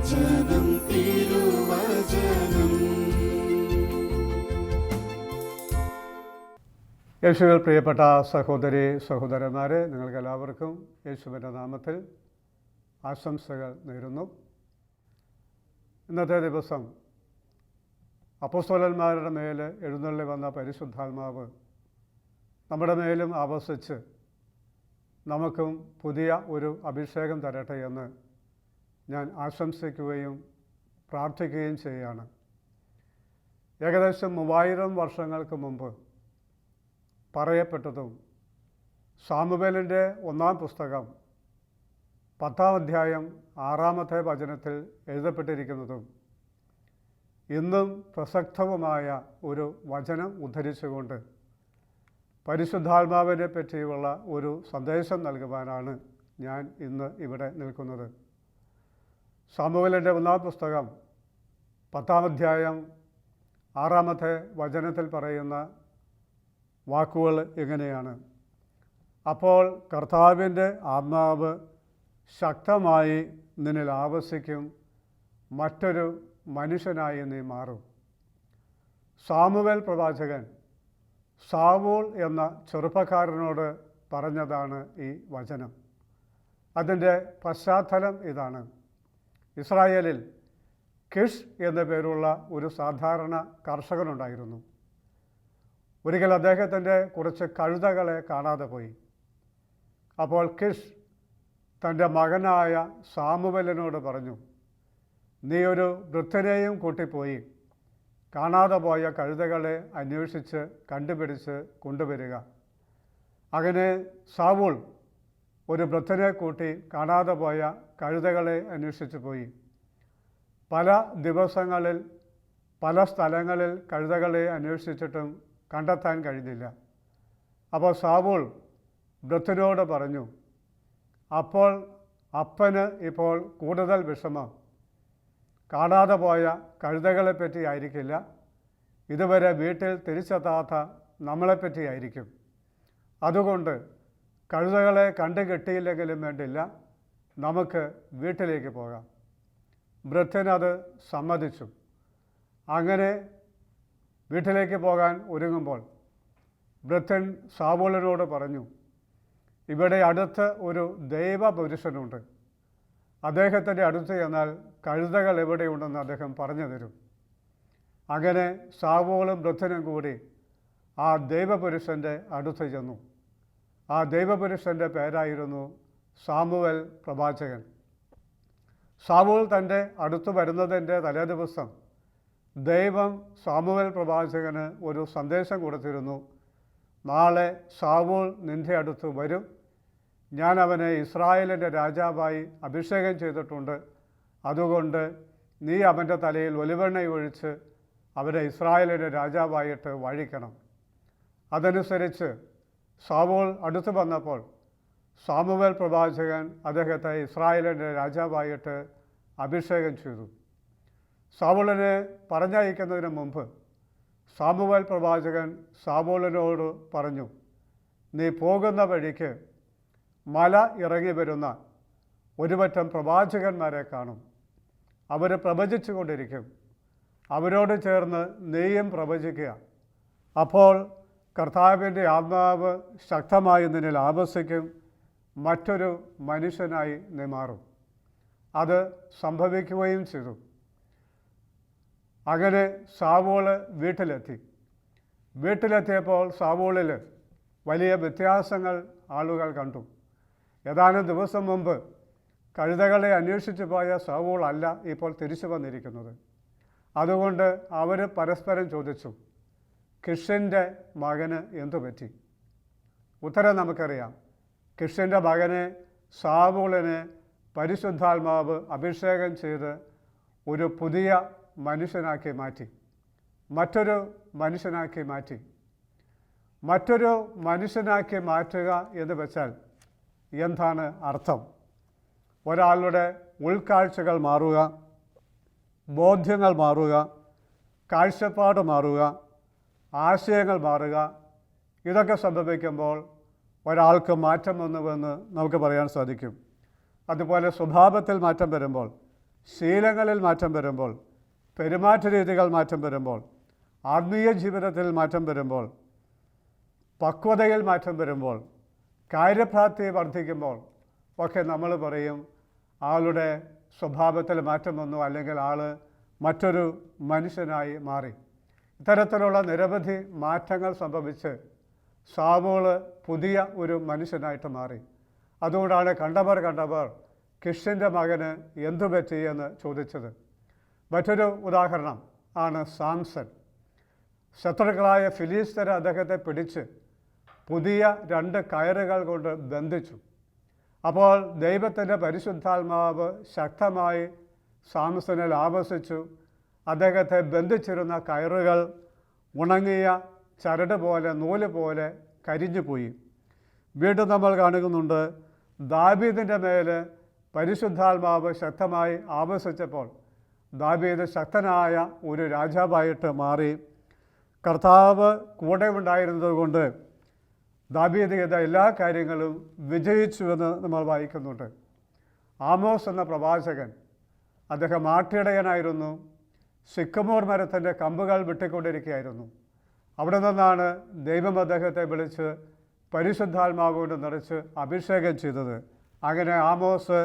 തിരുവചനം തിരുവചനം. യേശുവിൽ പ്രിയപ്പെട്ട സഹോദരി സഹോദരന്മാരെ, നിങ്ങൾക്കെല്ലാവർക്കും യേശുവിൻ്റെ നാമത്തിൽ ആശംസകൾ നേരുന്നു. ഇന്നത്തെ ദിവസം അപ്പോസ്തലന്മാരുടെ മേൽ എഴുന്നള്ളി വന്ന പരിശുദ്ധാത്മാവ് നമ്മുടെ മേലും ആവസിച്ച് നമുക്കും പുതിയ ഒരു അഭിഷേകം തരട്ടെ എന്ന് ഞാൻ ആശംസിക്കുകയും പ്രാർത്ഥിക്കുകയും ചെയ്യുകയാണ്. ഏകദേശം 3000 വർഷങ്ങൾക്ക് മുമ്പ് പറയപ്പെട്ടതും സാമുവേലിൻ്റെ 1-ാം പുസ്തകം 10-ാം അധ്യായം 6-ാമത്തെ വചനത്തിൽ എഴുതപ്പെട്ടിരിക്കുന്നതും ഇന്നും പ്രസക്തവുമായ ഒരു വചനം ഉദ്ധരിച്ചുകൊണ്ട് പരിശുദ്ധാത്മാവിനെ പറ്റിയുള്ള ഒരു സന്ദേശം നൽകുവാനാണ് ഞാൻ ഇന്ന് ഇവിടെ നിൽക്കുന്നത്. സാമുവേലിൻ്റെ 1-ാം പുസ്തകം 10-ാം അധ്യായം 6-ാമത്തെ വചനത്തിൽ പറയുന്ന വാക്കുകൾ ഇങ്ങനെയാണ്: അപ്പോൾ കർത്താവിൻ്റെ ആത്മാവ് ശക്തമായി നിന്നിൽ ആവസിക്കും, മറ്റൊരു മനുഷ്യനായി നീ മാറും. സാമുവേൽ പ്രവാചകൻ സാവൂൾ എന്ന ചെറുപ്പക്കാരനോട് പറഞ്ഞതാണ് ഈ വചനം. അതിൻ്റെ പശ്ചാത്തലം ഇതാണ്. ഇസ്രായേലിൽ കിഷ് എന്ന പേരുള്ള ഒരു സാധാരണ കർഷകനുണ്ടായിരുന്നു. ഒരിക്കൽ അദ്ദേഹത്തിൻ്റെ കുറച്ച് കഴുതകളെ കാണാതെ പോയി. അപ്പോൾ കിഷ് തൻ്റെ മകനായ സാമുവേലിനോട് പറഞ്ഞു, നീ ഒരു വൃദ്ധനെയും കൂട്ടിപ്പോയി കാണാതെ പോയ കഴുതകളെ അന്വേഷിച്ച് കണ്ടുപിടിച്ച് കൊണ്ടുവരിക. അങ്ങനെ സാവൂൾ ഒരു വൃദ്ധനെ കൂട്ടി കാണാതെ പോയ കഴുതകളെ അന്വേഷിച്ച് പോയി. പല ദിവസങ്ങളിൽ പല സ്ഥലങ്ങളിൽ കഴുതകളെ അന്വേഷിച്ചിട്ടും കണ്ടെത്താൻ കഴിഞ്ഞില്ല. അപ്പോൾ സാവൂൾ വൃദ്ധനോട് പറഞ്ഞു, അപ്പോൾ അപ്പന് ഇപ്പോൾ കൂടുതൽ വിഷമം കാണാതെ പോയ കഴുതകളെപ്പറ്റി ആയിരിക്കില്ല, ഇതുവരെ വീട്ടിൽ തിരിച്ചെത്താത്ത നമ്മളെപ്പറ്റിയായിരിക്കും. അതുകൊണ്ട് കഴുതകളെ കണ്ടു കിട്ടിയില്ലെങ്കിലും വേണ്ടില്ല, നമുക്ക് വീട്ടിലേക്ക് പോകാം. വൃദ്ധനത് സമ്മതിച്ചു. അങ്ങനെ വീട്ടിലേക്ക് പോകാൻ ഒരുങ്ങുമ്പോൾ വൃദ്ധൻ സാവൂളിനോട് പറഞ്ഞു, ഇവിടെ അടുത്ത് ഒരു ദൈവപുരുഷനുണ്ട്, അദ്ദേഹത്തിൻ്റെ അടുത്ത് ചെന്നാൽ കഴുതകൾ എവിടെയുണ്ടെന്ന് അദ്ദേഹം പറഞ്ഞു തരും. അങ്ങനെ സാവൂളും വൃദ്ധനും കൂടി ആ ദൈവപുരുഷൻ്റെ അടുത്ത് ചെന്നു. ആ ദൈവപുരുഷൻ്റെ പേരായിരുന്നു സാമുവേൽ പ്രവാചകൻ. സാവൂൾ തൻ്റെ അടുത്ത് വരുന്നതിൻ്റെ തലേദിവസം ദൈവം സാമുവേൽ പ്രവാചകന് ഒരു സന്ദേശം കൊടുത്തിരുന്നു. നാളെ സാവൂൾ നിൻ്റെ അടുത്ത് വരും, ഞാൻ അവനെ ഇസ്രായേലിൻ്റെ രാജാവായി അഭിഷേകം ചെയ്തിട്ടുണ്ട്, അതുകൊണ്ട് നീ അവൻ്റെ തലയിൽ ഒലിവെണ്ണ ഒഴിച്ച് അവനെ ഇസ്രായേലിൻ്റെ രാജാവായിട്ട് വാഴിക്കണം. അതനുസരിച്ച് സാവൂൾ അടുത്ത് വന്നപ്പോൾ സാമുവേൽ പ്രവാചകൻ അദ്ദേഹത്തെ ഇസ്രായേലിൻ്റെ രാജാവായിട്ട് അഭിഷേകം ചെയ്തു. സാവൂളിനെ പറഞ്ഞയക്കുന്നതിന് മുമ്പ് സാമുവേൽ പ്രവാചകൻ സാവൂളിനോട് പറഞ്ഞു, നീ പോകുന്ന വഴിക്ക് മല ഇറങ്ങി വരുന്ന ഒരുപറ്റം പ്രവാചകന്മാരെ കാണും, അവർ പ്രവചിച്ചു കൊണ്ടിരിക്കും, അവരോട് ചേർന്ന് നീയും പ്രവചിക്കുക. അപ്പോൾ കർത്താവിൻ്റെ ആത്മാവ് ശക്തമായി നിന്നിൽ ആവസിക്കും, മറ്റൊരു മനുഷ്യനായി നീ മാറും. അത് സംഭവിക്കുകയും ചെയ്തു. അങ്ങനെ സാവൂൾ വീട്ടിലെത്തിയപ്പോൾ സാവൂളിൽ വലിയ വ്യത്യാസങ്ങൾ ആളുകൾ കണ്ടു. ഏതാനും ദിവസം മുമ്പ് കഴുതകളെ അന്വേഷിച്ചു പോയ സാവൂൾ അല്ല ഇപ്പോൾ തിരിച്ചു വന്നിരിക്കുന്നത്. അതുകൊണ്ട് അവർ പരസ്പരം ചോദിച്ചു, കിഷിൻ്റെ മകന് എന്തു പറ്റി? ഉത്തരം നമുക്കറിയാം. കിഷിൻ്റെ മകനെ സാവൂളിനെ പരിശുദ്ധാത്മാവ് അഭിഷേകം ചെയ്ത് ഒരു പുതിയ മനുഷ്യനാക്കി മാറ്റി, മറ്റൊരു മനുഷ്യനാക്കി മാറ്റി. മറ്റൊരു മനുഷ്യനാക്കി മാറ്റുക എന്ന് വെച്ചാൽ എന്താണ് അർത്ഥം? ഒരാളുടെ ഉൾക്കാഴ്ചകൾ മാറുക, ബോധ്യങ്ങൾ മാറുക, കാഴ്ചപ്പാട് മാറുക, ആശയങ്ങൾ മാറുക. ഇതൊക്കെ സംഭവിക്കുമ്പോൾ ഒരാൾക്ക് മാറ്റം വന്നുവെന്ന് നമുക്ക് പറയാൻ സാധിക്കും. അതുപോലെ സ്വഭാവത്തിൽ മാറ്റം വരുമ്പോൾ, ശീലങ്ങളിൽ മാറ്റം വരുമ്പോൾ, പെരുമാറ്റ രീതികൾ മാറ്റം വരുമ്പോൾ, ആത്മീയ ജീവിതത്തിൽ മാറ്റം വരുമ്പോൾ, പക്വതയിൽ മാറ്റം വരുമ്പോൾ, കാര്യപ്രാപ്തി വർദ്ധിക്കുമ്പോൾ ഒക്കെ നമ്മൾ പറയും ആളുടെ സ്വഭാവത്തിൽ മാറ്റം വന്നു, അല്ലെങ്കിൽ ആൾ മറ്റൊരു മനുഷ്യനായി മാറി. ഇത്തരത്തിലുള്ള നിരവധി മാറ്റങ്ങൾ സംഭവിച്ച് സാവൂൾ പുതിയ ഒരു മനുഷ്യനായിട്ട് മാറി. അതുകൊണ്ടാണ് കണ്ടവർ കിഷിൻ്റെ മകന് എന്തു പറ്റി എന്ന് ചോദിച്ചത്. മറ്റൊരു ഉദാഹരണം ആണ് സാംസൺ. ശത്രുക്കളായ ഫിലിസ്തീയർ അദ്ദേഹത്തെ പിടിച്ച് പുതിയ 2 കയറുകൾ കൊണ്ട് ബന്ധിച്ചു. അപ്പോൾ ദൈവത്തിൻ്റെ പരിശുദ്ധാത്മാവ് ശക്തമായി സാംസണിൽ ആവസിച്ചു. അദ്ദേഹത്തെ ബന്ധിച്ചിരുന്ന കയറുകൾ ഉണങ്ങിയ ചരട് പോലെ, നൂല് പോലെ കരിഞ്ഞുപോയി. വീണ്ടും നമ്മൾ കാണുന്നുണ്ട്, ദാവീദിൻ്റെ മേൽ പരിശുദ്ധാത്മാവ് ശക്തമായി ആവസിച്ചപ്പോൾ ദാവീദ് ശക്തനായ ഒരു രാജാവായിട്ട് മാറി. കർത്താവ് കൂടെ ഉണ്ടായിരുന്നതുകൊണ്ട് ദാവീദ് ചെയ്ത എല്ലാ കാര്യങ്ങളും വിജയിച്ചുവെന്ന് നമ്മൾ വായിക്കുന്നുണ്ട്. ആമോസ് എന്ന പ്രവാചകൻ, അദ്ദേഹം ആട്ടിടയനായിരുന്നു. സിക്കമോർ മരത്തിൻ്റെ കമ്പുകൾ വെട്ടിക്കൊണ്ടിരിക്കുകയായിരുന്നു. അവിടെ നിന്നാണ് ദൈവം അദ്ദേഹത്തെ വിളിച്ച് പരിശുദ്ധാത്മാവ് കൊണ്ട് നിറച്ച് അഭിഷേകം ചെയ്തത്. അങ്ങനെ ആമോസ്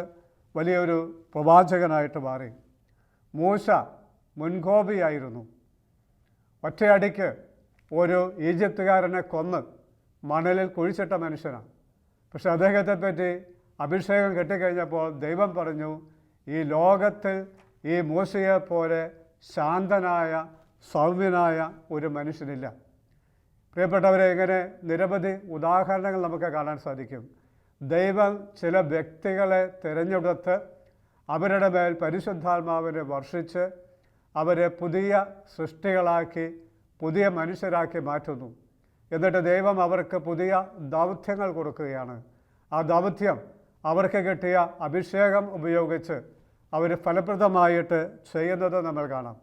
വലിയൊരു പ്രവാചകനായിട്ട് മാറി. മൂശ മുൻകോപിയായിരുന്നു. ഒറ്റയടിക്ക് ഒരു ഈജിപ്തുകാരനെ കൊന്ന് മണലിൽ കുഴിച്ചിട്ട മനുഷ്യനാണ്. പക്ഷെ അദ്ദേഹത്തെപ്പറ്റി അഭിഷേകം കിട്ടിക്കഴിഞ്ഞപ്പോൾ ദൈവം പറഞ്ഞു, ഈ ലോകത്തിൽ ഈ മൂശയെപ്പോലെ ശാന്തനായ സൗമ്യനായ ഒരു മനുഷ്യനില്ല. പ്രിയപ്പെട്ടവരെ, ഇങ്ങനെ നിരവധി ഉദാഹരണങ്ങൾ നമുക്ക് കാണാൻ സാധിക്കും. ദൈവം ചില വ്യക്തികളെ തിരഞ്ഞെടുത്ത് അവരുടെ മേൽ പരിശുദ്ധാത്മാവിനെ വർഷിച്ച് അവരെ പുതിയ സൃഷ്ടികളാക്കി, പുതിയ മനുഷ്യരാക്കി മാറ്റുന്നു. എന്നിട്ട് ദൈവം അവർക്ക് പുതിയ ദൗത്യങ്ങൾ കൊടുക്കുകയാണ്. ആ ദൗത്യം അവർക്ക് കിട്ടിയ അഭിഷേകം ഉപയോഗിച്ച് അവർ ഫലപ്രദമായിട്ട് ചെയ്യുന്നത് നമ്മൾ കാണാം.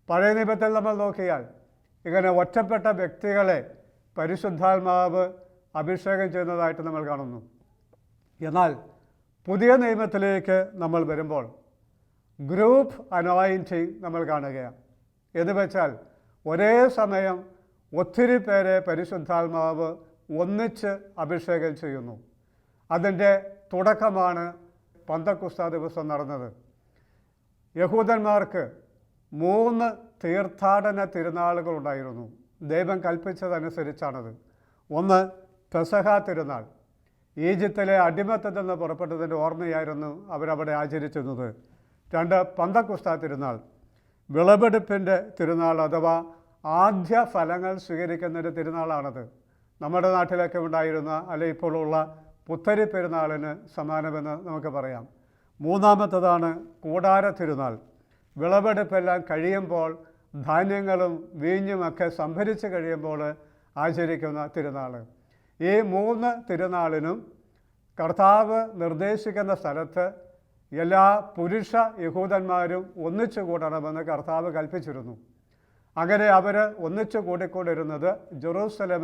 പഴയ നിയമത്തിൽ നമ്മൾ നോക്കിയാൽ ഇങ്ങനെ ഒറ്റപ്പെട്ട വ്യക്തികളെ പരിശുദ്ധാത്മാവ് അഭിഷേകം ചെയ്യുന്നതായിട്ട് നമ്മൾ കാണുന്നു. എന്നാൽ പുതിയ നിയമത്തിലേക്ക് നമ്മൾ വരുമ്പോൾ ഗ്രൂപ്പ് അനോയിൻറ്റിങ് നമ്മൾ കാണുകയാണ്. എന്ന് വെച്ചാൽ ഒരേ സമയം ഒത്തിരി പേരെ പരിശുദ്ധാത്മാവ് ഒന്നിച്ച് അഭിഷേകം ചെയ്യുന്നു. അതിൻ്റെ തുടക്കമാണ് പന്തക്കുസ്ത ദിവസം നടന്നത്. യഹൂദന്മാർക്ക് 3 തീർത്ഥാടന തിരുനാളുകളുണ്ടായിരുന്നു. ദൈവം കൽപ്പിച്ചതനുസരിച്ചാണത്. ഒന്ന് പെസഹ തിരുനാൾ, ഈജിപ്തിലെ അടിമത്തത്തിൽ നിന്ന് പുറപ്പെട്ടതിൻ്റെ ഓർമ്മയായിരുന്നു അവരവിടെ ആചരിച്ചിരുന്നത്. 2 പന്തക്കുസ്ത തിരുനാൾ, വിളവെടുപ്പിൻ്റെ തിരുനാൾ അഥവാ ആദ്യ ഫലങ്ങൾ സ്വീകരിക്കുന്നതിൻ്റെ തിരുനാളാണത്. നമ്മുടെ നാട്ടിലൊക്കെ ഉണ്ടായിരുന്ന അല്ലെ ഇപ്പോഴുള്ള പുത്തരി പെരുന്നാളിന് സമാനമെന്ന് നമുക്ക് പറയാം. 3ാമത്തേതാണ് കൂടാര തിരുനാൾ. വിളവെടുപ്പെല്ലാം കഴിയുമ്പോൾ ധാന്യങ്ങളും വീഞ്ഞുമൊക്കെ സംഭരിച്ച് കഴിയുമ്പോൾ ആചരിക്കുന്ന തിരുനാൾ. ഈ 3 തിരുനാളിനും കർത്താവ് നിർദ്ദേശിക്കുന്ന സ്ഥലത്ത് എല്ലാ പുരുഷ യഹൂദന്മാരും ഒന്നിച്ചു കൂടണമെന്ന് കർത്താവ് കൽപ്പിച്ചിരുന്നു. അങ്ങനെ അവർ ഒന്നിച്ചു കൂടിക്കൊണ്ടിരുന്നത് ജെറൂസലേം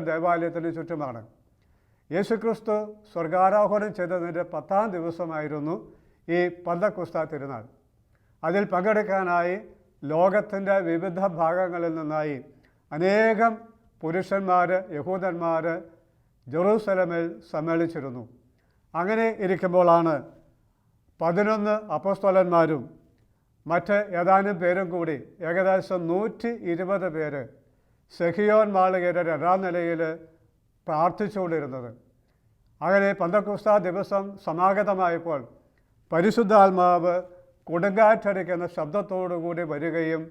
ദേവാലയത്തിന് ചുറ്റുമാണ്. യേശുക്രിസ്തു സ്വർഗാരോഹണം ചെയ്തതിൻ്റെ 10ാം ദിവസമായിരുന്നു ഈ പന്തക്കുസ്ത തിരുനാൾ. അതിൽ പങ്കെടുക്കാനായി ലോകത്തിൻ്റെ വിവിധ ഭാഗങ്ങളിൽ നിന്നായി അനേകം പുരുഷന്മാർ, യഹൂദന്മാർ ജെറൂസലേമിൽ സമ്മേളിച്ചിരുന്നു. അങ്ങനെ ഇരിക്കുമ്പോഴാണ് 11 അപ്പോസ്തലന്മാരും മറ്റ് ഏതാനും പേരും കൂടി ഏകദേശം 120 പേര് സെഹിയോൻ മാളികയുടെ 2ാം നിലയിൽ പ്രാർത്ഥിച്ചുകൊണ്ടിരുന്നത്. അങ്ങനെ പന്തക്കുസ്ത ദിവസം സമാഗതമായപ്പോൾ പരിശുദ്ധാത്മാവ് കൊടുങ്കാറ്റടിക്കുന്ന ശബ്ദത്തോടുകൂടി വരികയും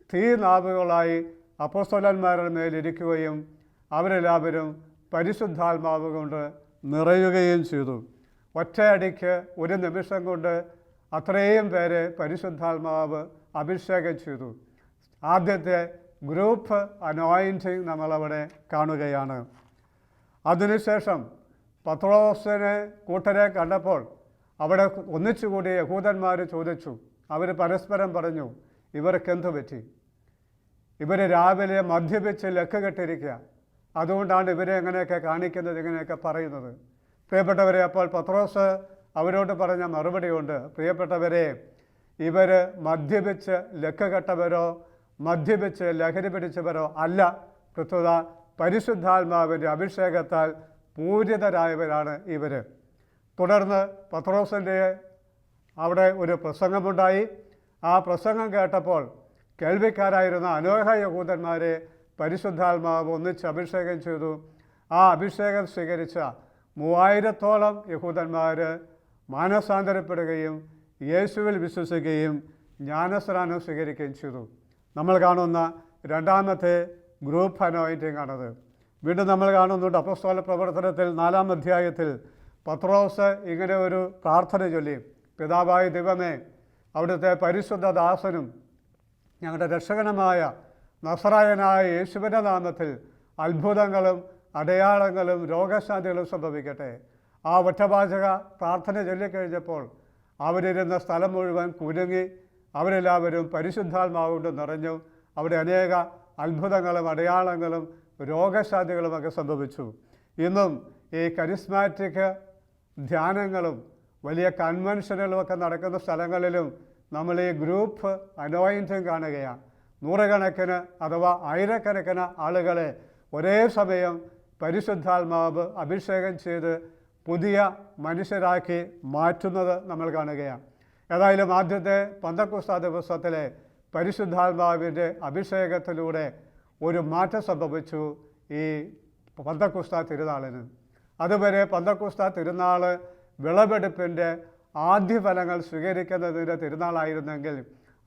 തീനാവുകളായി അപ്പോസ്തലന്മാരുടെ മേലിരിക്കുകയും അവരെല്ലാവരും പരിശുദ്ധാത്മാവ് കൊണ്ട് നിറയുകയും ചെയ്തു. ഒറ്റയടിക്ക് ഒരു നിമിഷം കൊണ്ട് അത്രയും പേരെ പരിശുദ്ധാത്മാവ് അഭിഷേകം ചെയ്തു. ആദ്യത്തെ ഗ്രൂപ്പ് അനോയിൻറ്റിങ് നമ്മളവിടെ കാണുകയാണ്. അതിനുശേഷം പത്രോസിനെ കൂട്ടരെ കണ്ടപ്പോൾ അവിടെ ഒന്നിച്ചുകൂടി യഹൂദന്മാർ ചോദിച്ചു. അവർ പരസ്പരം പറഞ്ഞു, ഇവർക്കെന്തു പറ്റി? ഇവർ രാവിലെ മദ്യപിച്ച് ലക്ക് കെട്ടിരിക്കുക, അതുകൊണ്ടാണ് ഇവരെ എങ്ങനെയൊക്കെ കാണിക്കുന്നത്, ഇങ്ങനെയൊക്കെ പറയുന്നത്. പ്രിയപ്പെട്ടവരെ, അപ്പോൾ പത്രോസ് അവരോട് പറഞ്ഞ മറുപടിയുണ്ട്. പ്രിയപ്പെട്ടവരെ, ഇവർ മദ്യപിച്ച് ലക്കകെട്ടവരോ മദ്യപിച്ച് ലഹരി പിടിച്ചവരോ അല്ല, പ്രസ്തുത പരിശുദ്ധാത്മാവിൻ്റെ അഭിഷേകത്താൽ പൂരിതരായവരാണ് ഇവർ. തുടർന്ന് പത്രോസിൻ്റെ അവിടെ ഒരു പ്രസംഗമുണ്ടായി. ആ പ്രസംഗം കേട്ടപ്പോൾ കേൾവിക്കാരായിരുന്ന അനേക യഹൂദന്മാരെ പരിശുദ്ധാത്മാവ് ഒന്നിച്ച് അഭിഷേകം ചെയ്തു. ആ അഭിഷേകം സ്വീകരിച്ച 3000-ഓളം യഹൂദന്മാർ മാനസാന്തരപ്പെടുകയും യേശുവിൽ വിശ്വസിക്കുകയും ജ്ഞാനസ്നാനം സ്വീകരിക്കുകയും ചെയ്തു. നമ്മൾ കാണുന്ന രണ്ടാമത്തെ ഗ്രൂപ്പ് അനോയിൻറ്റിംഗ് ആണത്. വീണ്ടും നമ്മൾ കാണുന്നുണ്ട് അപ്പോസ്തല പ്രവർത്തനത്തിൽ 4-ാം അധ്യായത്തിൽ പത്രോസ് ഇങ്ങനെ ഒരു പ്രാർത്ഥന ചൊല്ലി. പിതാവായ ദൈവമേ, അവിടുത്തെ പരിശുദ്ധ ദാസനും ഞങ്ങളുടെ രക്ഷകനുമായ നസറായനായ യേശുവിൻ്റെ നാമത്തിൽ അത്ഭുതങ്ങളും അടയാളങ്ങളും രോഗശാന്തികളും സംഭവിക്കട്ടെ. ആ ഒറ്റവാചക പ്രാർത്ഥന ചൊല്ലിക്കഴിഞ്ഞപ്പോൾ അവരിരുന്ന സ്ഥലം മുഴുവൻ കുലുങ്ങി. അവരെല്ലാവരും പരിശുദ്ധാത്മാവുകൊണ്ട് നിറഞ്ഞു. അവിടെ അനേക അത്ഭുതങ്ങളും അടയാളങ്ങളും രോഗശാന്തികളുമൊക്കെ സംഭവിച്ചു. ഇന്നും ഈ കരിസ്മാറ്റിക് ധ്യാനങ്ങളും വലിയ കൺവെൻഷനുകളുമൊക്കെ നടക്കുന്ന സ്ഥലങ്ങളിലും നമ്മൾ ഈ ഗ്രൂപ്പ് അനോയിൻറ്റിംഗ് കാണുകയാണ്. നൂറുകണക്കിന് അഥവാ ആയിരക്കണക്കിന് ആളുകളെ ഒരേ സമയം പരിശുദ്ധാത്മാവ് അഭിഷേകം ചെയ്ത് പുതിയ മനുഷ്യരാക്കി മാറ്റുന്നത് നമ്മൾ കാണുകയാണ്. ഏതായാലും ആദ്യത്തെ പന്തക്കുസ്താ ദിവസത്തിലെ പരിശുദ്ധാത്മാവിൻ്റെ അഭിഷേകത്തിലൂടെ ഒരു മാറ്റം സംഭവിച്ചു ഈ പന്തക്കുസ്താ തിരുനാളിന്. അതുവരെ പന്തക്കുസ്താ തിരുനാൾ വിളവെടുപ്പിൻ്റെ ആദ്യഫലങ്ങൾ സ്വീകരിക്കുന്നതിൻ്റെ തിരുനാളായിരുന്നെങ്കിൽ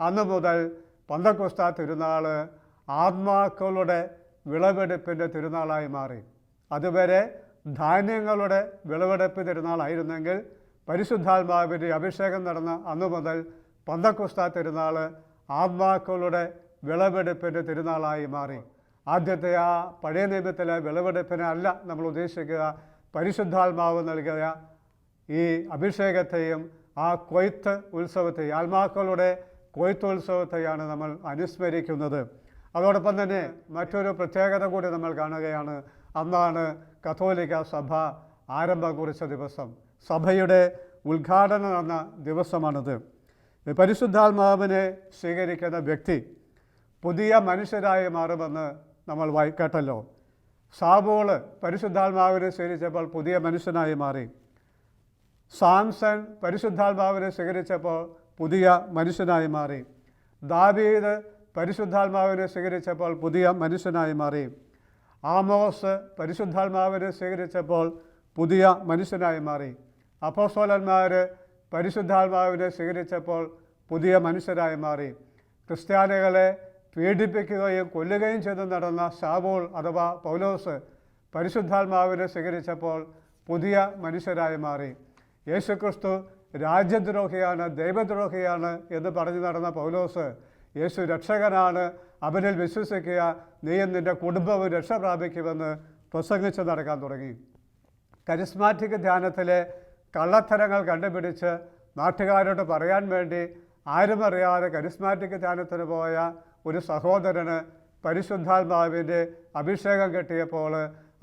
അന്നു മുതൽ പന്തക്കുസ്താ തിരുനാൾ ആത്മാക്കളുടെ വിളവെടുപ്പിൻ്റെ തിരുനാളായി മാറി. അതുവരെ ധാന്യങ്ങളുടെ വിളവെടുപ്പ് തിരുനാളായിരുന്നെങ്കിൽ പരിശുദ്ധാത്മാവിൻ്റെ അഭിഷേകം നടന്ന അന്നു മുതൽ പന്തക്കുസ്താ തിരുനാൾ ആത്മാക്കളുടെ വിളവെടുപ്പിൻ്റെ തിരുനാളായി മാറി. ആദ്യത്തെ ആ പഴയ നിയമത്തിലെ വിളവെടുപ്പിനെ അല്ല നമ്മൾ ഉദ്ദേശിക്കുക. പരിശുദ്ധാത്മാവ് നൽകിയ ഈ അഭിഷേകത്തെയും ആ കൊയ്ത്ത് ഉത്സവത്തെയും ആത്മാക്കളുടെ കൊയ്ത്ത് ഉത്സവത്തെയാണ് നമ്മൾ അനുസ്മരിക്കുന്നത്. അതോടൊപ്പം തന്നെ മറ്റൊരു പ്രത്യേകത കൂടി നമ്മൾ കാണുകയാണ്. അന്നാണ് കത്തോലിക്ക സഭ ആരംഭം കുറിച്ച ദിവസം. സഭയുടെ ഉദ്ഘാടനം നടന്ന ദിവസമാണിത്. പരിശുദ്ധാത്മാവിനെ സ്വീകരിക്കുന്ന വ്യക്തി പുതിയ മനുഷ്യരായി മാറുമെന്ന് നമ്മൾ കേട്ടല്ലോ. സാവൂള് പരിശുദ്ധാത്മാവിനെ സ്വീകരിച്ചപ്പോൾ പുതിയ മനുഷ്യനായി മാറി. സാംസൺ പരിശുദ്ധാത്മാവിനെ സ്വീകരിച്ചപ്പോൾ പുതിയ മനുഷ്യനായി മാറി. ദാവീദ് പരിശുദ്ധാത്മാവിനെ സ്വീകരിച്ചപ്പോൾ പുതിയ മനുഷ്യനായി മാറി. ആമോസ് പരിശുദ്ധാത്മാവിനെ സ്വീകരിച്ചപ്പോൾ പുതിയ മനുഷ്യനായി മാറി. അപ്പോസ്തലന്മാർ പരിശുദ്ധാത്മാവിനെ സ്വീകരിച്ചപ്പോൾ പുതിയ മനുഷ്യരായി മാറി. ക്രിസ്ത്യാനികളെ പീഡിപ്പിക്കുകയും കൊല്ലുകയും ചെയ്ത് നടന്ന ശൗൽ അഥവാ പൗലോസ് പരിശുദ്ധാത്മാവിനെ സ്വീകരിച്ചപ്പോൾ പുതിയ മനുഷ്യരായി മാറി. യേശുക്രിസ്തു രാജ്യദ്രോഹിയാണ്, ദൈവദ്രോഹിയാണ് എന്ന് പറഞ്ഞു നടന്ന പൗലോസ് യേശു രക്ഷകനാണ്, അവനിൽ വിശ്വസിക്കുക, നീയും നിൻ്റെ കുടുംബവും രക്ഷ പ്രാപിക്കുമെന്ന് പ്രസംഗിച്ച് നടക്കാൻ തുടങ്ങി. കരിസ്മാറ്റിക് ധ്യാനത്തിലെ കള്ളത്തരങ്ങൾ കണ്ടുപിടിച്ച് നാട്ടുകാരോട് പറയാൻ വേണ്ടി ആരും അറിയാതെ കരിസ്മാറ്റിക് ധ്യാനത്തിന് പോയ ഒരു സഹോദരന് പരിശുദ്ധാത്മാവിൻ്റെ അഭിഷേകം കിട്ടിയപ്പോൾ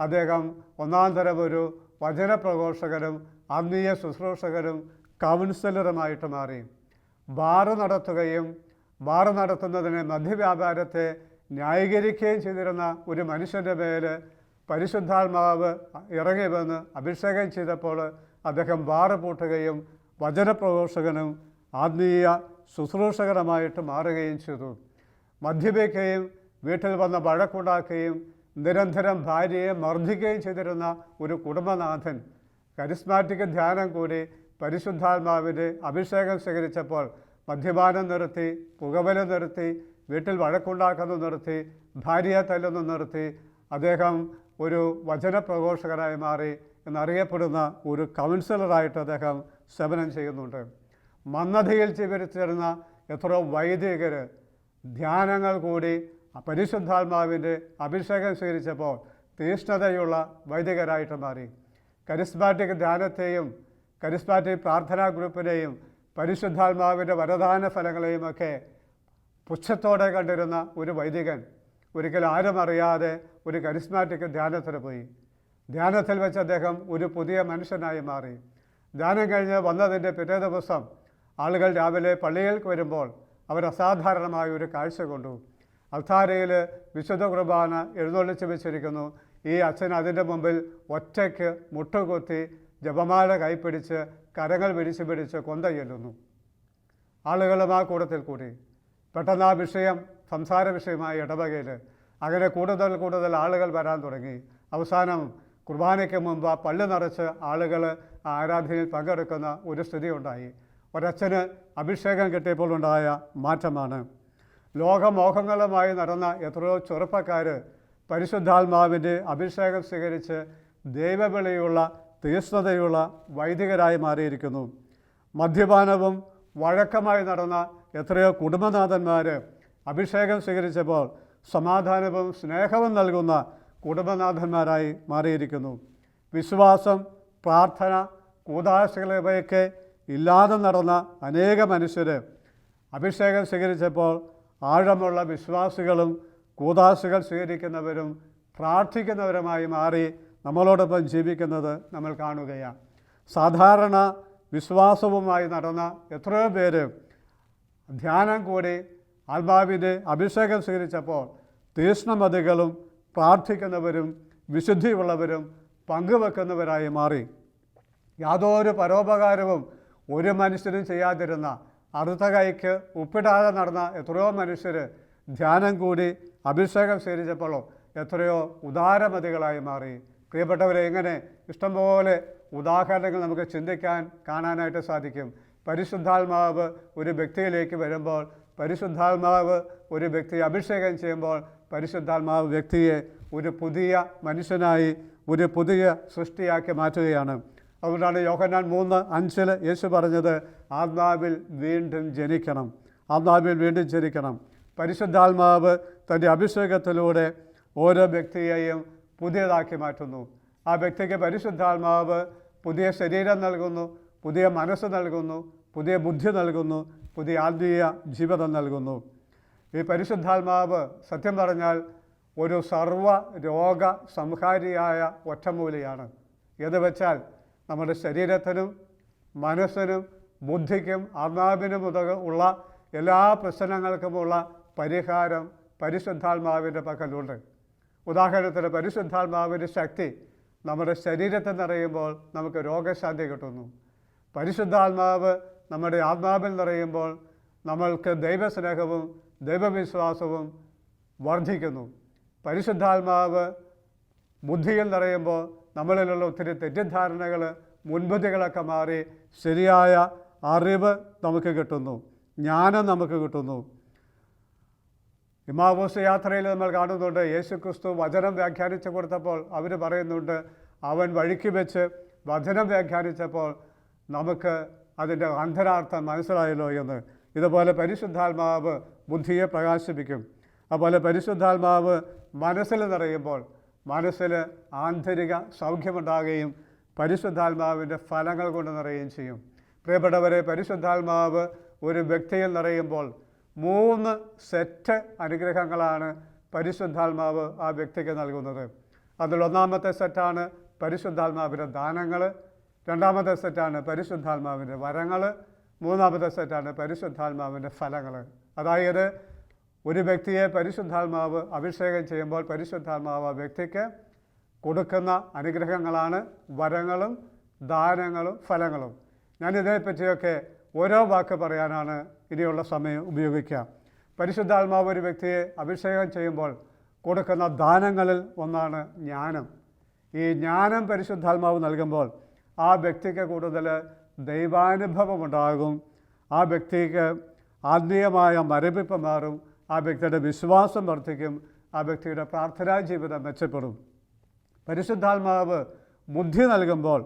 അദ്ദേഹം ഒന്നാം തരം ഒരു വചനപ്രഘോഷകനും ആത്മീയ ശുശ്രൂഷകരും കൗൺസിലറുമായിട്ട് മാറി. ബാറ് നടത്തുന്നതിന് മദ്യവ്യാപാരത്തെ ന്യായീകരിക്കുകയും ചെയ്തിരുന്ന ഒരു മനുഷ്യൻ്റെ മേൽ പരിശുദ്ധാത്മാവ് ഇറങ്ങി വന്ന് അഭിഷേകം ചെയ്തപ്പോൾ അദ്ദേഹം ബാറ് പൂട്ടുകയും വചനപ്രഘോഷകനും ആത്മീയ ശുശ്രൂഷകനുമായിട്ട് മാറുകയും ചെയ്തു. മദ്യപിക്കുകയും വീട്ടിൽ വന്ന് വഴക്കുണ്ടാക്കുകയും നിരന്തരം ഭാര്യയെ മർദ്ദിക്കുകയും ചെയ്തിരുന്ന ഒരു കുടുംബനാഥൻ കരിസ്മാറ്റിക് ധ്യാനം കൂടി പരിശുദ്ധാത്മാവിൻ്റെ അഭിഷേകം സ്വീകരിച്ചപ്പോൾ മദ്യപാനം നിർത്തി, പുകവല നിർത്തി, വീട്ടിൽ വഴക്കുണ്ടാക്കുന്നത് നിർത്തി, ഭാര്യയെ തല്ലുന്നു നിർത്തി. അദ്ദേഹം ഒരു വചനപ്രഘോഷകനായി മാറി എന്നറിയപ്പെടുന്ന ഒരു കൗൺസിലറായിട്ട് അദ്ദേഹം സേവനം ചെയ്യുന്നുണ്ട്. മന്ദതയിൽ ജീവിച്ചിരുന്ന എത്രയോ വൈദികർ ധ്യാനങ്ങൾ കൂടി പരിശുദ്ധാത്മാവിൻ്റെ അഭിഷേകം സ്വീകരിച്ചപ്പോൾ തീഷ്ണതയുള്ള വൈദികരായിട്ട് മാറി. കരിസ്മാറ്റിക് ധ്യാനത്തെയും കരിസ്മാറ്റിക് പ്രാർത്ഥനാ ഗ്രൂപ്പിനെയും പരിശുദ്ധാത്മാവിൻ്റെ വരദാന ഫലങ്ങളെയും ഒക്കെ പുച്ഛത്തോടെ കണ്ടിരുന്ന ഒരു വൈദികൻ ഒരിക്കലും ആരും അറിയാതെ ഒരു കരിസ്മാറ്റിക് ധ്യാനത്തിന് പോയി. ധ്യാനത്തിൽ വെച്ച് അദ്ദേഹം ഒരു പുതിയ മനുഷ്യനായി മാറി. ധ്യാനം കഴിഞ്ഞ് വന്നതിൻ്റെ പിറ്റേ ദിവസം ആളുകൾ രാവിലെ പള്ളിയിലേക്ക് വരുമ്പോൾ അവർ അസാധാരണമായ ഒരു കാഴ്ച കൊണ്ടു. അൾത്താരയിൽ വിശുദ്ധ കുർബാന എഴുന്നള്ളിച്ച് വെച്ചിരിക്കുന്നു. ഈ അച്ഛൻ അതിൻ്റെ മുമ്പിൽ ഒറ്റയ്ക്ക് മുട്ടുകുത്തി ജപമാല കൈപ്പിടിച്ച് കരങ്ങൾ പിടിച്ച് കൊന്ത ചെല്ലുന്നു. ആളുകളും ആ കൂട്ടത്തിൽ കൂടി. പെട്ടെന്ന് ആ വിഷയം സംസാര വിഷയമായി ഇടവകയിൽ അങ്ങനെ കൂടുതൽ ആളുകൾ വരാൻ തുടങ്ങി. അവസാനം കുർബാനയ്ക്ക് മുമ്പ് ആ പള്ളി നിറച്ച് ആളുകൾ ആരാധനയിൽ പങ്കെടുക്കുന്ന ഒരു സ്ഥിതി ഉണ്ടായി. ഒരച്ഛന് അഭിഷേകം കിട്ടിയപ്പോൾ ഉണ്ടായ മാറ്റമാണ്. ലോകമോഹങ്ങളുമായി നടന്ന എത്രയോ ചെറുപ്പക്കാർ പരിശുദ്ധാത്മാവിൻ്റെ അഭിഷേകം സ്വീകരിച്ച് ദൈവവിളിയുള്ള തീഷ്ണതയുള്ള വൈദികരായി മാറിയിരിക്കുന്നു. മദ്യപാനവും വഴക്കമായി നടന്ന എത്രയോ കുടുംബനാഥന്മാർ അഭിഷേകം സ്വീകരിച്ചപ്പോൾ സമാധാനവും സ്നേഹവും നൽകുന്ന കുടുംബനാഥന്മാരായി മാറിയിരിക്കുന്നു. വിശ്വാസം, പ്രാർത്ഥന, കൂദാശകളിവയൊക്കെ ഇല്ലാതെ നടന്ന അനേക മനുഷ്യർ അഭിഷേകം സ്വീകരിച്ചപ്പോൾ ആഴമുള്ള വിശ്വാസികളും കൂദാശകൾ സ്വീകരിക്കുന്നവരും പ്രാർത്ഥിക്കുന്നവരുമായി മാറി നമ്മളോടൊപ്പം ജീവിക്കുന്നത് നമ്മൾ കാണുകയാണ്. സാധാരണ വിശ്വാസവുമായി നടന്ന എത്രയോ പേര് ധ്യാനം കൂടി ആത്മാവിൻ്റെ അഭിഷേകം സ്വീകരിച്ചപ്പോൾ തീഷ്ണമതികളും പ്രാർത്ഥിക്കുന്നവരും വിശുദ്ധിയുള്ളവരും പങ്കുവെക്കുന്നവരായി മാറി. യാതൊരു പരോപകാരവും ഒരു മനുഷ്യനും ചെയ്യാതിരുന്ന അറുത്ത കൈക്ക് ഉപ്പിടാതെ നടന്ന എത്രയോ മനുഷ്യർ ധ്യാനം കൂടി അഭിഷേകം സ്വീകരിച്ചപ്പോഴോ എത്രയോ ഉദാരമതികളായി മാറി. പ്രിയപ്പെട്ടവരെ, ഇങ്ങനെ ഇഷ്ടംപോലെ ഉദാഹരണങ്ങൾ നമുക്ക് ചിന്തിക്കാൻ കാണാനായിട്ട് സാധിക്കും. പരിശുദ്ധാത്മാവ് ഒരു വ്യക്തിയിലേക്ക് വരുമ്പോൾ, പരിശുദ്ധാത്മാവ് ഒരു വ്യക്തിയെ അഭിഷേകം ചെയ്യുമ്പോൾ പരിശുദ്ധാത്മാവ് വ്യക്തിയെ ഒരു പുതിയ മനുഷ്യനായി ഒരു പുതിയ സൃഷ്ടിയാക്കി മാറ്റുകയാണ്. അതുകൊണ്ടാണ് യോഹന്നാൻ 3:5 യേശു പറഞ്ഞത്, ആത്മാവിൽ വീണ്ടും ജനിക്കണം, ആത്മാവിൽ വീണ്ടും ജനിക്കണം. പരിശുദ്ധാത്മാവ് തൻ്റെ അഭിഷേകത്തിലൂടെ ഓരോ വ്യക്തിയെയും പുതിയതാക്കി മാറ്റുന്നു. ആ വ്യക്തിക്ക് പരിശുദ്ധാത്മാവ് പുതിയ ശരീരം നൽകുന്നു, പുതിയ മനസ്സ് നൽകുന്നു, പുതിയ ബുദ്ധി നൽകുന്നു, പുതിയ ആത്മീയ ജീവിതം നൽകുന്നു. ഈ പരിശുദ്ധാത്മാവ് സത്യം പറഞ്ഞാൽ ഒരു സർവ രോഗ സംഹാരിയായ ഒറ്റമൂലിയാണ്. എന്ന് വെച്ചാൽ നമ്മുടെ ശരീരത്തിനും മനസ്സിനും ബുദ്ധിക്കും ആത്മാവിനും ഉള്ള എല്ലാ പ്രശ്നങ്ങൾക്കുമുള്ള പരിഹാരം പരിശുദ്ധാത്മാവിൻ്റെ പക്കലുണ്ട്. ഉദാഹരണത്തിന് പരിശുദ്ധാത്മാവിൻ്റെ ശക്തി നമ്മുടെ ശരീരത്തിൽ നിറയുമ്പോൾ നമുക്ക് രോഗശാന്തി കിട്ടുന്നു. പരിശുദ്ധാത്മാവ് നമ്മുടെ ആത്മാവിൽ നിറയുമ്പോൾ നമ്മൾക്ക് ദൈവസ്നേഹവും ദൈവവിശ്വാസവും വർദ്ധിക്കുന്നു. പരിശുദ്ധാത്മാവ് ബുദ്ധിയിൽ നിറയുമ്പോൾ നമ്മളിലുള്ള ഒത്തിരി തെറ്റിദ്ധാരണകൾ, മുൻവിധികളൊക്കെ മാറി ശരിയായ അറിവ് നമുക്ക് കിട്ടുന്നു, ജ്ഞാനം നമുക്ക് കിട്ടുന്നു. ഇമ്മാവൂസ് യാത്രയിൽ നമ്മൾ കാണുന്നുണ്ട്, യേശുക്രിസ്തു വചനം വ്യാഖ്യാനിച്ചു കൊടുത്തപ്പോൾ അവർ പറയുന്നുണ്ട്, അവൻ വഴിക്ക് വെച്ച് വചനം വ്യാഖ്യാനിച്ചപ്പോൾ നമുക്ക് അതിൻ്റെ അന്തരാർത്ഥം മനസ്സിലായല്ലോ എന്ന്. ഇതുപോലെ പരിശുദ്ധാത്മാവ് ബുദ്ധിയെ പ്രകാശിപ്പിക്കും. അതുപോലെ പരിശുദ്ധാത്മാവ് മനസ്സിൽ നിറയുമ്പോൾ മനസ്സിൽ ആന്തരിക സൗഖ്യമുണ്ടാകുകയും പരിശുദ്ധാത്മാവിൻ്റെ ഫലങ്ങൾ കൊണ്ട് നിറയുകയും ചെയ്യും. പ്രിയപ്പെട്ടവരെ, പരിശുദ്ധാത്മാവ് ഒരു വ്യക്തിയിൽ നിറയുമ്പോൾ 3 സെറ്റ് അനുഗ്രഹങ്ങളാണ് പരിശുദ്ധാത്മാവ് ആ വ്യക്തിക്ക് നൽകുന്നത്. അതിൽ ഒന്നാമത്തെ സെറ്റാണ് പരിശുദ്ധാത്മാവിൻ്റെ ദാനങ്ങൾ, രണ്ടാമത്തെ സെറ്റാണ് പരിശുദ്ധാത്മാവിൻ്റെ വരങ്ങൾ, മൂന്നാമത്തെ സെറ്റാണ് പരിശുദ്ധാത്മാവിൻ്റെ ഫലങ്ങൾ. അതായത് ഒരു വ്യക്തിയെ പരിശുദ്ധാത്മാവ് അഭിഷേകം ചെയ്യുമ്പോൾ പരിശുദ്ധാത്മാവ് ആ വ്യക്തിക്ക് കൊടുക്കുന്ന അനുഗ്രഹങ്ങളാണ് വരങ്ങളും ദാനങ്ങളും ഫലങ്ങളും. ഞാനിതേപ്പറ്റിയൊക്കെ ഓരോ വാക്ക് പറയാനാണ് ഇനിയുള്ള സമയം ഉപയോഗിക്കുക. പരിശുദ്ധാത്മാവ് ഒരു വ്യക്തിയെ അഭിഷേകം ചെയ്യുമ്പോൾ കൊടുക്കുന്ന ദാനങ്ങളിൽ ഒന്നാണ് ജ്ഞാനം. ഈ ജ്ഞാനം പരിശുദ്ധാത്മാവ് നൽകുമ്പോൾ ആ വ്യക്തിക്ക് കൂടുതൽ ദൈവാനുഭവമുണ്ടാകും, ആ വ്യക്തിക്ക് ആത്മീയമായ മരവിപ്പ് മാറും, ആ വ്യക്തിയുടെ വിശ്വാസം വർദ്ധിക്കും, ആ വ്യക്തിയുടെ പ്രാർത്ഥനാ ജീവിതം മെച്ചപ്പെടും. പരിശുദ്ധാത്മാവ് ബുദ്ധി നൽകുമ്പോൾ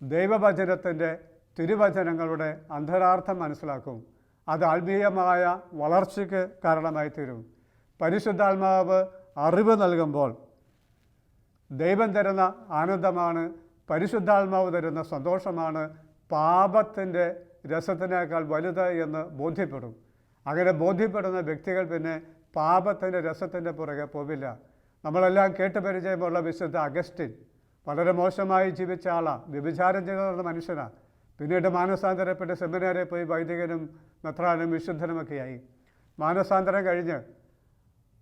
ദൈവവചനത്തിൻ്റെ തിരുവചനങ്ങളുടെ അന്തരാർത്ഥം മനസ്സിലാക്കും. അത് ആത്മീയമായ വളർച്ചയ്ക്ക് കാരണമായി തീരും. പരിശുദ്ധാത്മാവ് അറിവ് നൽകുമ്പോൾ ദൈവം തരുന്ന ആനന്ദമാണ്, പരിശുദ്ധാത്മാവ് തരുന്ന സന്തോഷമാണ് പാപത്തിൻ്റെ രസത്തിനേക്കാൾ വലുത് എന്ന് ബോധ്യപ്പെടും. അങ്ങനെ ബോധ്യപ്പെടുന്ന വ്യക്തികൾ പിന്നെ പാപത്തിൻ്റെ രസത്തിൻ്റെ പുറകെ പോവില്ല. നമ്മളെല്ലാം കേട്ടുപരിചയമുള്ള വിശുദ്ധ അഗസ്റ്റിൻ വളരെ മോശമായി ജീവിച്ച ആളാണ്, വ്യഭിചാരം ചെയ്ത മനുഷ്യനാണ്. പിന്നീട് മാനസാന്തരപ്പെട്ട് സെമിനാരിൽ പോയി വൈദികനും മെത്രാനും വിശുദ്ധനുമൊക്കെയായി. മാനസാന്തരം കഴിഞ്ഞ്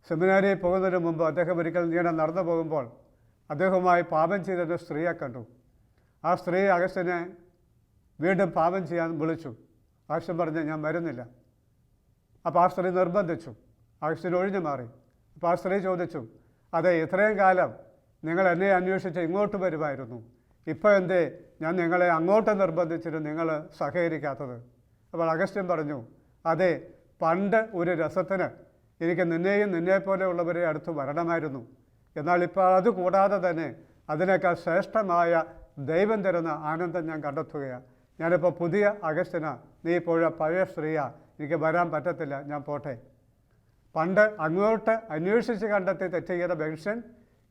സെമിനാരിയിൽ പോകുന്നതിന് മുമ്പ് അദ്ദേഹം ഒരിക്കൽ ഇങ്ങനെ നടന്നു പോകുമ്പോൾ അദ്ദേഹവുമായി പാപം ചെയ്തൊരു സ്ത്രീയെ കണ്ടു. ആ സ്ത്രീ അഗസ്റ്റിനെ വീണ്ടും പാപം ചെയ്യാൻ വിളിച്ചു. അഗസ്റ്റിൻ പറഞ്ഞു, ഞാൻ വരുന്നില്ല. അപ്പോൾ ആ സ്ത്രീ നിർബന്ധിച്ചു. അഗസ്റ്റിൻ ഒഴിഞ്ഞു മാറി. അപ്പോൾ ആ സ്ത്രീ ചോദിച്ചു, അതെ, ഇത്രയും കാലം നിങ്ങൾ എന്നെ അന്വേഷിച്ച് ഇങ്ങോട്ട് വരുമായിരുന്നു, ഇപ്പോൾ എന്തേ ഞാൻ നിങ്ങളെ അങ്ങോട്ട് നിർബന്ധിച്ചിട്ട് നിങ്ങൾ സഹകരിക്കാത്തത്? അപ്പോൾ അഗസ്റ്റിൻ പറഞ്ഞു, അതെ, പണ്ട് ഒരു രസത്തിന് എനിക്ക് നിന്നെയും നിന്നെപ്പോലെയുള്ളവരെ അടുത്ത് വരണമായിരുന്നു. എന്നാൽ ഇപ്പോൾ അതുകൂടാതെ തന്നെ അതിനേക്കാൾ ശ്രേഷ്ഠമായ ദൈവം തരുന്ന ആനന്ദം ഞാൻ കണ്ടെത്തുകയാണ്. ഞാനിപ്പോൾ പുതിയ അഗസ്റ്റിനാ, നീ ഇപ്പോഴ പഴയ സ്ത്രീയാ, എനിക്ക് വരാൻ പറ്റത്തില്ല, ഞാൻ പോട്ടെ. പണ്ട് അങ്ങോട്ട് അന്വേഷിച്ച് കണ്ടെത്തി തെറ്റ് ചെയ്ത മനുഷ്യൻ